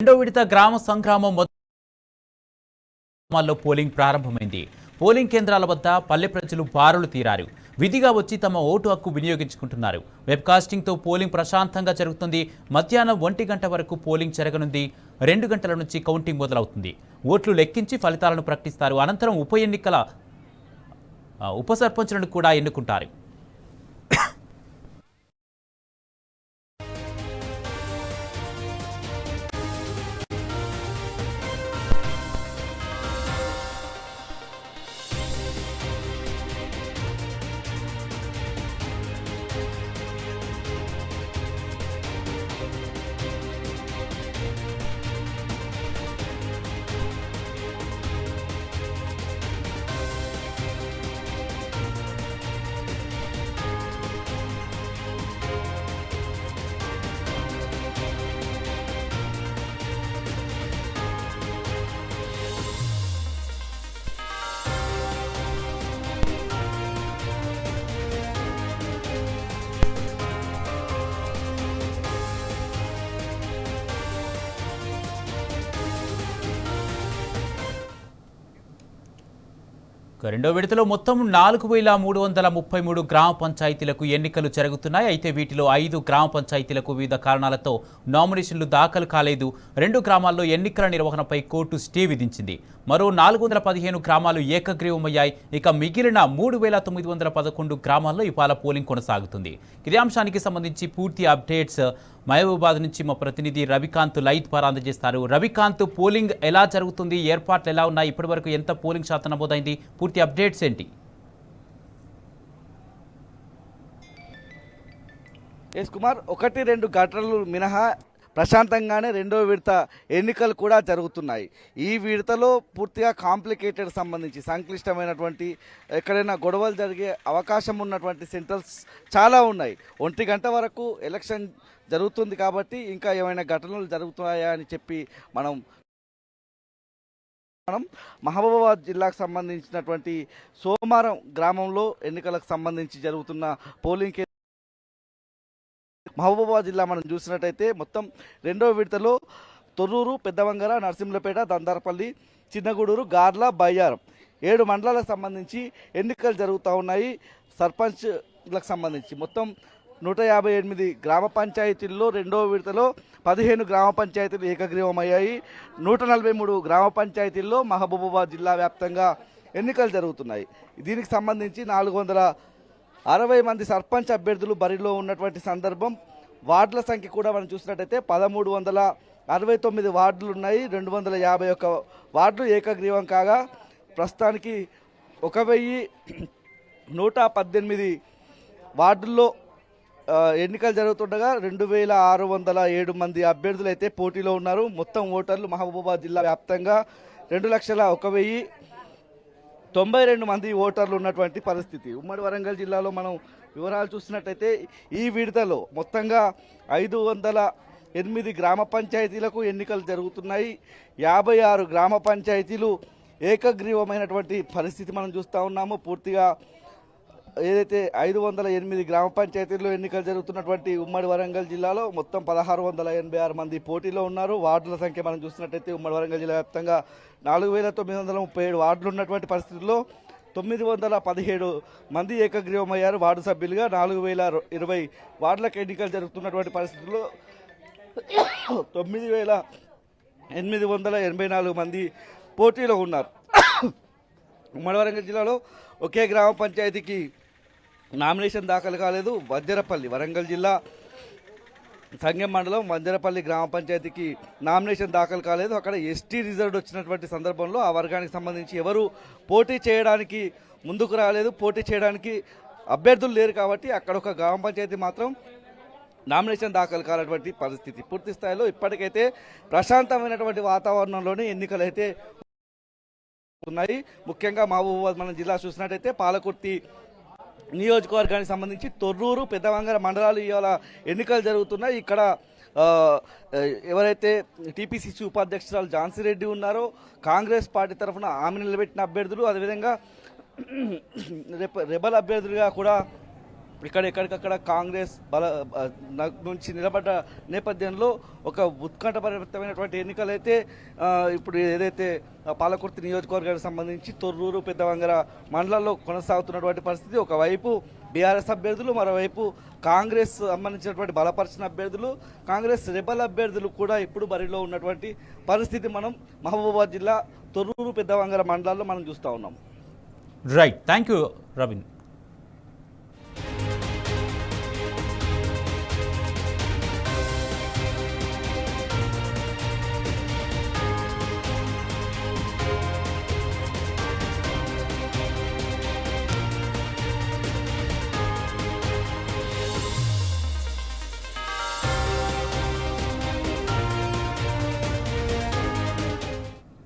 రెండో విడత గ్రామ సంగ్రామం గ్రామాల్లో పోలింగ్ ప్రారంభమైంది. పోలింగ్ కేంద్రాల వద్ద పల్లె ప్రజలు బారులు తీరారు. విధిగా వచ్చి తమ ఓటు హక్కు వినియోగించుకుంటున్నారు. వెబ్కాస్టింగ్తో పోలింగ్ ప్రశాంతంగా జరుగుతుంది. మధ్యాహ్నం 1 గంట వరకు పోలింగ్ జరగనుంది. 2 గంటల నుంచి కౌంటింగ్ మొదలవుతుంది. ఓట్లు లెక్కించి ఫలితాలను ప్రకటిస్తారు. అనంతరం ఉప సర్పంచులను కూడా ఎన్నుకుంటారు. రెండో విడతలో మొత్తం 4333 గ్రామ పంచాయతీలకు ఎన్నికలు జరుగుతున్నాయి. అయితే వీటిలో 5 గ్రామ పంచాయతీలకు వివిధ కారణాలతో నామినేషన్లు దాఖలు కాలేదు. 2 గ్రామాల్లో ఎన్నికల నిర్వహణపై కోర్టు స్టే విధించింది. మరో 415 గ్రామాలు ఏకగ్రీవమయ్యాయి. ఇక మిగిలిన 3911 గ్రామాల్లో ఇవాళ పోలింగ్ కొనసాగుతుంది. ఇదే అంశానికి సంబంధించి పూర్తి అప్డేట్స్ మహబూబాబాద్ నుంచి మా ప్రతినిధి రవికాంత్ లైవ్ ద్వారా అందజేస్తారు. రవికాంత్, పోలింగ్ ఎలా జరుగుతుంది, ఏర్పాట్లు ఎలా ఉన్నాయి, ఇప్పటివరకు ఎంత పోలింగ్ శాతం నమోదైంది, పూర్తి అప్డేట్స్ ఏంటి? ఎస్ కుమార్, 1-2 ఘటనలు మినహా ప్రశాంతంగానే రెండో విడత ఎన్నికలు కూడా జరుగుతున్నాయి. ఈ విడతలో పూర్తిగా కాంప్లికేటెడ్ సంబంధించి సంక్లిష్టమైనటువంటి ఎక్కడైనా గొడవలు జరిగే అవకాశం ఉన్నటువంటి సెంటర్స్ చాలా ఉన్నాయి. 1 గంట వరకు ఎలక్షన్ జరుగుతుంది కాబట్టి ఇంకా ఏమైనా ఘటనలు జరుగుతాయా అని చెప్పి మనం మహబూబాబాద్ జిల్లాకు సంబంధించినటువంటి సోమారం గ్రామంలో ఎన్నికలకు సంబంధించి జరుగుతున్న పోలింగ్ మహబూబాబాద్ జిల్లా మనం చూసినట్టయితే మొత్తం రెండో విడతలో తొర్రూరు, పెద్దవంగర, నర్సింహులపేట, దందారపల్లి, చిన్నగూడూరు, గార్ల, బయ్యారం 7 మండలాలకు సంబంధించి ఎన్నికలు జరుగుతూ ఉన్నాయి. సర్పంచ్లకు సంబంధించి మొత్తం 158 గ్రామ పంచాయతీల్లో రెండో విడతలో 15 గ్రామ పంచాయతీలు ఏకగ్రీవమయ్యాయి. 143 గ్రామ పంచాయతీల్లో మహబూబాబాద్ జిల్లా వ్యాప్తంగా ఎన్నికలు జరుగుతున్నాయి. దీనికి సంబంధించి 460 మంది సర్పంచ్ అభ్యర్థులు బరిలో ఉన్నటువంటి సందర్భం. వార్డుల సంఖ్య కూడా మనం చూసినట్టయితే 1369 వార్డులు ఉన్నాయి. 251 వార్డులు ఏకగ్రీవం కాగా ప్రస్తుతానికి 1118 వార్డుల్లో ఎన్నికలు జరుగుతుండగా 2607 మంది అభ్యర్థులు అయితే పోటీలో ఉన్నారు. మొత్తం ఓటర్లు మహబూబాబాద్ జిల్లా వ్యాప్తంగా 2,01,092 మంది ఓటర్లు ఉన్నటువంటి పరిస్థితి. ఉమ్మడి వరంగల్ జిల్లాలో మనం వివరాలు చూసినట్టయితే ఈ విడతలో మొత్తంగా 508 గ్రామ పంచాయతీలకు ఎన్నికలు జరుగుతున్నాయి. 56 గ్రామ పంచాయతీలు ఏకగ్రీవమైనటువంటి పరిస్థితి మనం చూస్తూ ఉన్నాము. పూర్తిగా ఏదైతే 508 గ్రామ పంచాయతీల్లో ఎన్నికలు జరుగుతున్నటువంటి ఉమ్మడి వరంగల్ జిల్లాలో మొత్తం 1686 మంది పోటీలో ఉన్నారు. వార్డుల సంఖ్య మనం చూసినట్టయితే ఉమ్మడి వరంగల్ జిల్లా వ్యాప్తంగా 4937 వార్డులు ఉన్నటువంటి పరిస్థితుల్లో 917 మంది ఏకగ్రీవమయ్యారు వార్డు సభ్యులుగా. 4020 వార్డులకు ఎన్నికలు జరుగుతున్నటువంటి పరిస్థితుల్లో 9884 మంది పోటీలో ఉన్నారు. ఉమ్మడి వరంగల్ జిల్లాలో ఒకే గ్రామ పంచాయతీకి నామినేషన్ దాఖలు కాలేదు. వజ్రపల్లి, వరంగల్ జిల్లా సంగెం మండలం వంజరపల్లి గ్రామ పంచాయతీకి నామినేషన్ దాఖలు కాలేదు. అక్కడ ఎస్టీ రిజర్వ్డ్ వచ్చినటువంటి సందర్భంలో ఆ వర్గానికి సంబంధించి ఎవరు పోటీ చేయడానికి ముందుకు రాలేదు. పోటీ చేయడానికి అభ్యర్థులు లేరు కాబట్టి అక్కడ ఒక గ్రామ పంచాయతీ మాత్రం నామినేషన్ దాఖలు కానటువంటి పరిస్థితి. పూర్తి స్థాయిలో ఇప్పటికైతే ప్రశాంతమైనటువంటి వాతావరణంలోనే ఎన్నికలు అయితే ఉన్నాయి. ముఖ్యంగా మహబూబాబాద్ మన జిల్లా చూసినట్టయితే పాలకుర్తి నియోజకవర్గానికి సంబంధించి తొర్రూరు, పెద్దవంగర మండలాలు ఇవాళ ఎన్నికలు జరుగుతున్నాయి. ఇక్కడ ఎవరైతే టీపీసీసీ ఉపాధ్యక్షురాలు ఝాన్సీ రెడ్డి ఉన్నారో కాంగ్రెస్ పార్టీ తరఫున ఆమె నిలబెట్టిన అభ్యర్థులు, అదేవిధంగా రెబల్ అభ్యర్థులుగా కూడా ఎక్కడికక్కడ కాంగ్రెస్ నుంచి నిలబడ్డ నేపథ్యంలో ఒక ఉత్కంఠభరితమైనటువంటి ఎన్నికలు అయితే ఇప్పుడు ఏదైతే పాలకుర్తి నియోజకవర్గానికి సంబంధించి తొర్రూరు పెద్దవంగర మండలాల్లో కొనసాగుతున్నటువంటి పరిస్థితి. ఒకవైపు బీఆర్ఎస్ అభ్యర్థులు, మరోవైపు కాంగ్రెస్ సంబంధించినటువంటి బలపరిచిన అభ్యర్థులు, కాంగ్రెస్ రెబల్ అభ్యర్థులు కూడా ఇప్పుడు బరిలో ఉన్నటువంటి పరిస్థితి మనం మహబూబాబాద్ జిల్లా తొర్రూరు పెద్దవంగర మండలాల్లో మనం చూస్తూ ఉన్నాం. Right, thank you Raveen.